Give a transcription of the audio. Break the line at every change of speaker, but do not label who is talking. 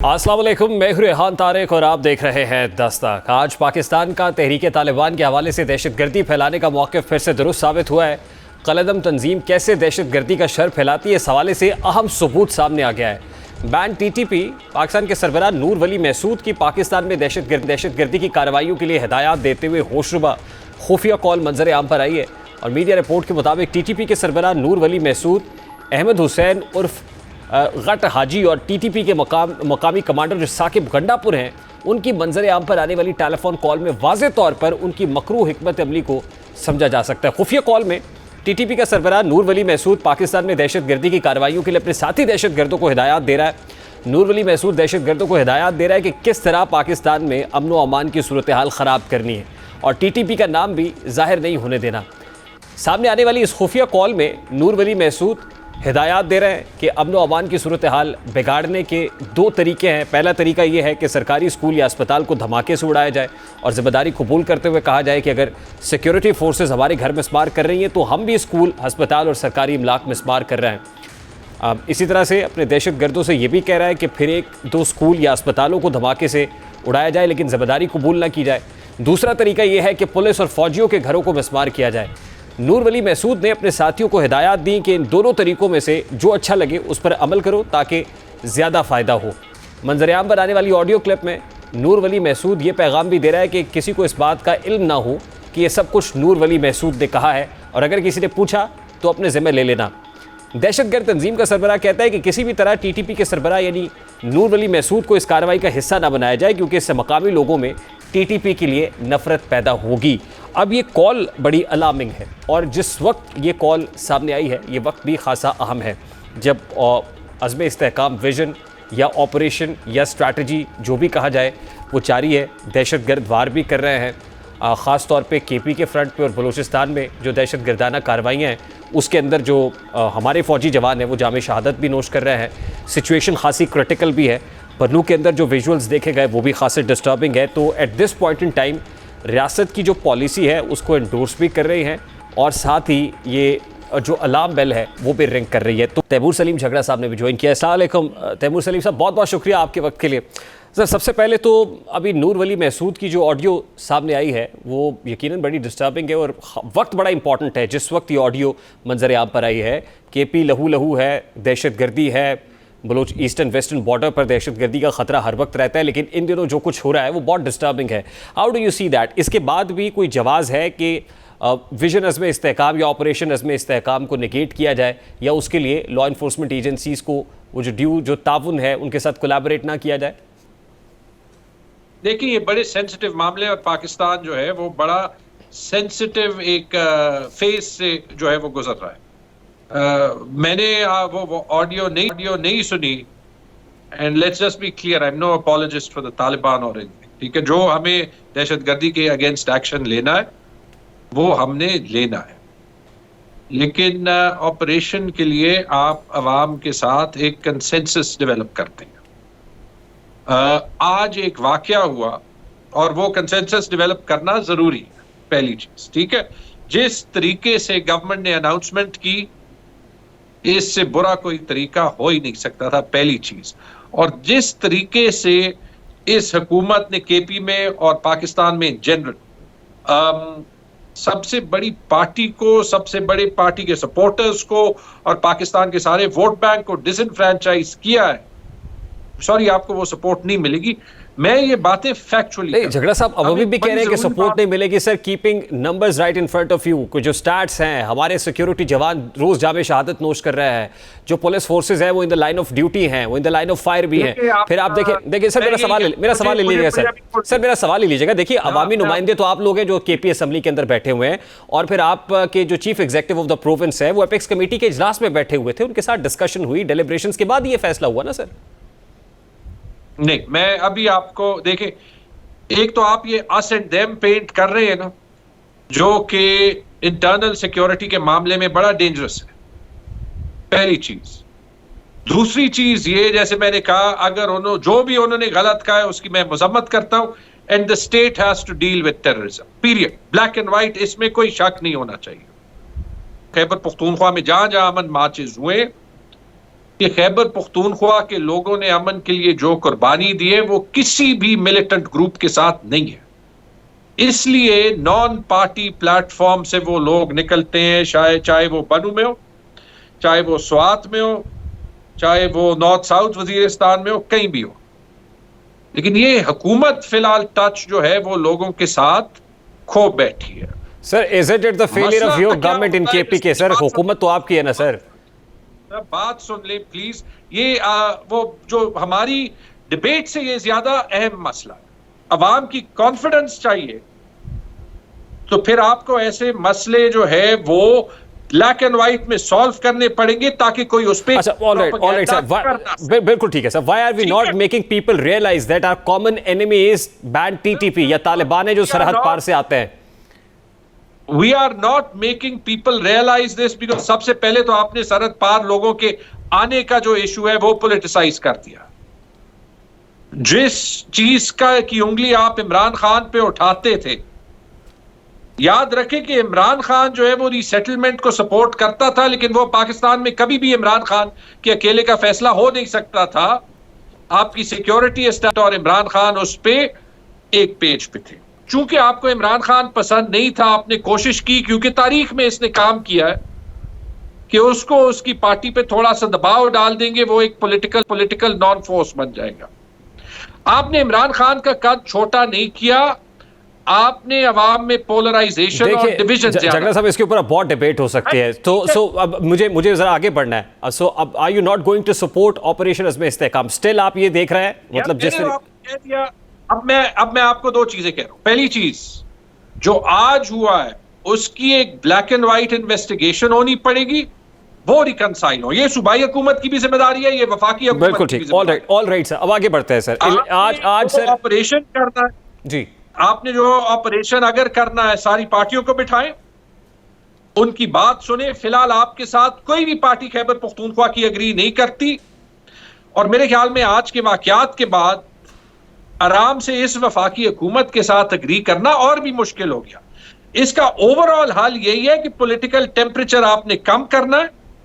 अस्सलाम वालेकुम, मैं हूं रेहान तारिक और आप देख रहे हैं दस्तक। आज पाकिस्तान का तहरीके तालिबान के हवाले से दहशतगर्दी फैलाने का मौक़िफ़ फिर से दुरुस्त साबित हुआ है। कलअदम तंजीम कैसे दहशतगर्दी का शर फैलाती है, इस हवाले से अहम सबूत सामने आ गया है। बैंड TTP पाकिस्तान के सरबराह नूर वली महसूद की पाकिस्तान में दहशतगर्दी की कार्रवाइयों के लिए हिदायत देते हुए होशरुबा खुफिया कॉल मंजर आम पर आई है और मीडिया रिपोर्ट के मुताबिक TTP के सरबराह नूर वली महसूद, अहमद हुसैन उर्फ गट हाजी और TTP के मकामी कमांडर जो साकिब गंडापुर हैं, उनकी मंजर आम पर आने वाली टेलीफोन कॉल में वाज़ेह तौर पर उनकी मकरूह हिकमत अमली को समझा जा सकता है। खुफिया कॉल में TTP का सरबराह नूर वली महसूद पाकिस्तान में दहशतगर्दी की कार्रवाइयों के लिए अपने साथी दहशतगर्दों को हिदायत दे रहा है। नूर वली महसूद दहशतगर्दों को हिदायत दे रहा है कि किस तरह पाकिस्तान में अमन व अमान की सूरत हाल ख़राब करनी है और TTP का नाम भी जाहिर नहीं होने देना। सामने आने वाली इस खुफिया कॉल में नूर वली महसूद हिदायत दे रहे हैं कि अमन व अमान की सूरत हाल बिगाड़ने के दो तरीके हैं। पहला तरीका ये है कि सरकारी स्कूल या अस्पताल को धमाके से उड़ाया जाए और ज़िम्मेदारी कबूल करते हुए कहा जाए कि अगर सिक्योरिटी फोर्सेस हमारे घर मिसमार कर रही हैं तो हम भी स्कूल, अस्पताल और सरकारी इमलाक मिसमार कर रहे हैं। इसी तरह से अपने दहशतगर्दों से ये भी कह रहा है कि फिर एक दो स्कूल या अस्पतालों को धमाके से उड़ाया जाए लेकिन ज़िम्मेदारी कबूल ना की जाए। दूसरा तरीका यह है कि पुलिस और फौजियों के घरों को मिसमार किया जाए। नूर वली महसूद ने अपने साथियों को हिदायत दी कि इन दोनों तरीक़ों में से जो अच्छा लगे उस पर अमल करो ताकि ज़्यादा फ़ायदा हो। मंजर-ए-आम पर आने वाली ऑडियो क्लिप में नूर वली महसूद ये पैगाम भी दे रहा है कि किसी को इस बात का इल्म ना हो कि ये सब कुछ नूर वली महसूद ने कहा है और अगर किसी ने पूछा तो अपने ज़िम्मे ले लेना। दहशतगर्द तंजीम का सरबराह कहता है कि किसी भी तरह TTP के सरबराह यानी नूर वली महसूद को इस कार्रवाई का हिस्सा ना बनाया जाए क्योंकि इससे मकामी लोगों में TTP के लिए नफ़रत पैदा होगी। अब ये कॉल बड़ी अलार्मिंग है और जिस वक्त ये कॉल सामने आई है ये वक्त भी खासा अहम है जब अज़्म इस्तेहकाम विजन या ऑपरेशन या स्ट्रैटेजी जो भी कहा जाए वो जारी है। दहशतगर्द वार भी कर रहे हैं, ख़ास तौर पे KP के फ्रंट पे और बलूचिस्तान में जो दहशतगर्दाना कार्रवाइयाँ हैं उसके अंदर जो हमारे फ़ौजी जवान हैं वो जामे शहादत भी नोश कर रहे हैं। सिचुएशन खासी क्रिटिकल भी है। बन्नू के अंदर जो विजुअल्स देखे गए वो भी खासे डिस्टर्बिंग है। तो at this point in time रियासत की जो पॉलिसी है उसको एंडोर्स भी कर रही हैं और साथ ही ये जो अलार्म बेल है वो भी रिंग कर रही है। तो तैमूर सलीम झगड़ा साहब ने भी ज्वाइन किया। अस्सलाम वालेकुम तैमूर सलीम साहब, बहुत बहुत शुक्रिया आपके वक्त के लिए। सर, सबसे पहले तो अभी नूर वली महसूद की जो ऑडियो सामने आई है वो यकीनन बड़ी डिस्टर्बिंग है और वक्त बड़ा इंपॉर्टेंट है। जिस वक्त ये ऑडियो मंजर आम पर आई है, KP लहू लहू है, दहशतगर्दी है, बलोच ईस्टर्न वेस्टर्न बॉर्डर पर दहशतगर्दी का ख़तरा हर वक्त रहता है, लेकिन इन दिनों जो कुछ हो रहा है वो बहुत डिस्टर्बिंग है। How do you see that? इसके बाद भी कोई जवाज़ है कि विजन अज़्म इस्तेहकाम या ऑपरेशन अज़्म इस्तेहकाम को निगेट किया जाए या उसके लिए लॉ इन्फोर्समेंट एजेंसीज़ को वो जो ताउन है उनके साथ कोलैबोरेट ना किया जाए?
देखिए, ये बड़े सेंसिटिव मामले और पाकिस्तान जो है वो बड़ा सेंसिटिव एक फेज से जो है वो गुजर रहा है। मैंने वो ऑडियो नहीं सुनी and let's just be clear, I am no apologist for the Taliban और एनीथिंग, ठीक है। जो हमें दहशतगर्दी के अगेंस्ट एक्शन लेना है वो हमने लेना है, लेकिन ऑपरेशन के लिए आप अवाम के साथ एक कंसेंसस डेवलप करते हैं। आज एक वाकया हुआ और वो कंसेंसस डेवलप करना जरूरी है, पहली चीज, ठीक है। जिस तरीके से गवर्नमेंट ने अनाउंसमेंट की इससे बुरा कोई तरीका हो ही नहीं सकता था, पहली चीज। और जिस तरीके से इस हुकूमत ने KP में और पाकिस्तान में जनरल सबसे बड़ी पार्टी को, सबसे बड़े पार्टी के सपोर्टर्स को और पाकिस्तान के सारे वोट बैंक को डिसइनफ्रेंचाइज किया है, सॉरी आपको वो सपोर्ट नहीं मिलेगी। मैं ये बातें फैक्चुअली
झगड़ा साहब अब अभी भी कह रहे हैं कि सपोर्ट नहीं मिलेगी। Sir, keeping numbers right in front of you, जो स्टैट्स हैं, हमारे सिक्योरिटी जवान रोज जामे शहादत नोश कर रहे हैं, जो पुलिस फोर्सेज हैं वो in the line of duty हैं, वो in the line of fire भी हैं। फिर आप देखिए सर, मेरा सवाल ले लीजिएगा सर, मेरा सवाल ले लीजिएगा। देखिए, अवामी नुमाइंदे तो आप लोग हैं जो KP असेंबली के अंदर बैठे हुए हैं और फिर आपके जो chief executive of the province है वो एपेक्स कमेटी के इजलास में बैठे हुए थे, उनके साथ डिस्कशन हुई, डेलिब्रेशंस के बाद ये फैसला हुआ ना सर?
नहीं, मैं अभी आपको देखें, एक तो आप ये अस एंड देम पेंट कर रहे हैं ना, जो कि इंटरनल सिक्योरिटी के मामले में बड़ा डेंजरस है, पहली चीज। दूसरी चीज ये, जैसे मैंने कहा, अगर जो भी उन्होंने गलत कहा है उसकी मैं मजम्मत करता हूं and the state has to deal with terrorism, period, black and white, इसमें कोई शक नहीं होना चाहिए। खैबर पख्तूनख्वा में जहां जहां अमन मार्चेस हुए कि खैबर पख्तूनख्वा के लोगों ने अमन के लिए जो कुर्बानी दी है वो किसी भी मिलिटेंट ग्रुप के साथ नहीं है। इसलिए नॉन पार्टी प्लेटफॉर्म से वो लोग निकलते हैं, चाहे वो बनू में हो, चाहे वो स्वात में हो, चाहे वो नॉर्थ साउथ वजीरिस्तान में हो, कहीं भी हो। लेकिन ये हुकूमत फिलहाल टच जो है वो लोगों के साथ खो बैठी है।
Sir, is it the failure of your government in KP? Sir, हुकूमत तो आपकी है ना सर।
बात सुन ले प्लीज। ये वो जो हमारी डिबेट से ये ज्यादा अहम मसला है। अवाम की कॉन्फिडेंस चाहिए, तो फिर आपको ऐसे मसले जो है वो ब्लैक एंड व्हाइट में सॉल्व करने पड़ेंगे ताकि कोई उस पे।
अच्छा, ऑलराइट सर, बिल्कुल ठीक है sir. Why are we not making people realise that our common enemy is ban TTP या तालिबान है जो सरहद पार से आते हैं?
We are not making people realize this because सबसे पहले तो आपने सरहद पार लोगों के आने का जो इशू है वो पॉलिटिसाइज कर दिया। जिस चीज का की उंगली आप इमरान खान पे उठाते थे, याद रखें कि इमरान खान जो है वो रीसेटलमेंट को सपोर्ट करता था, लेकिन वो पाकिस्तान में कभी भी इमरान खान के अकेले का फैसला हो नहीं सकता था। आपकी सिक्योरिटी स्टेट और इमरान खान उस पे एक पेज पे थे। चूंकि आपको इमरान खान पसंद नहीं था, आपने कोशिश की, क्योंकि तारीख में इसने काम किया है कि उसको उसकी पार्टी पे थोड़ा सा दबाव डाल देंगे, वो एक पॉलिटिकल नॉन फोर्स बन जाएगा। आपने इमरान खान का कद छोटा नहीं किया, आपने अवाम में पोलराइजेशन और डिवीजन।
जगला साहब, इसके ऊपर अब बहुत डिबेट हो सकती है, तो अब मुझे जरा आगे बढ़ना है। सो अब are you not going to support operation Azm Istehkam? Still आप ये देख रहे हैं, मतलब जिस
अब मैं आपको दो चीजें कह रहा हूं। पहली चीज, जो आज हुआ है उसकी एक ब्लैक एंड व्हाइट इन्वेस्टिगेशन होनी पड़ेगी, वो रिकंसाइल हो। ये सूबाई हुकूमत की भी जिम्मेदारी है, ये वफाकी हुकूमत
बिल्कुल ठीक। ऑलराइट सर, अब आगे बढ़ते हैं सर। आज सर
ऑपरेशन करना है
जी,
आपने जो ऑपरेशन अगर करना है, सारी पार्टियों को बिठाएं, उनकी बात सुने। फिलहाल आपके साथ कोई भी पार्टी खैबर पख्तूनख्वा की एग्री नहीं करती, और मेरे ख्याल में आज के वाकयात के बाद आराम से इस वफाकी हुकूमत के साथ एग्री करना और भी मुश्किल हो गया। इसका ओवरऑल हल यही है कि पॉलिटिकल टेम्परेचर आपने कम करना है,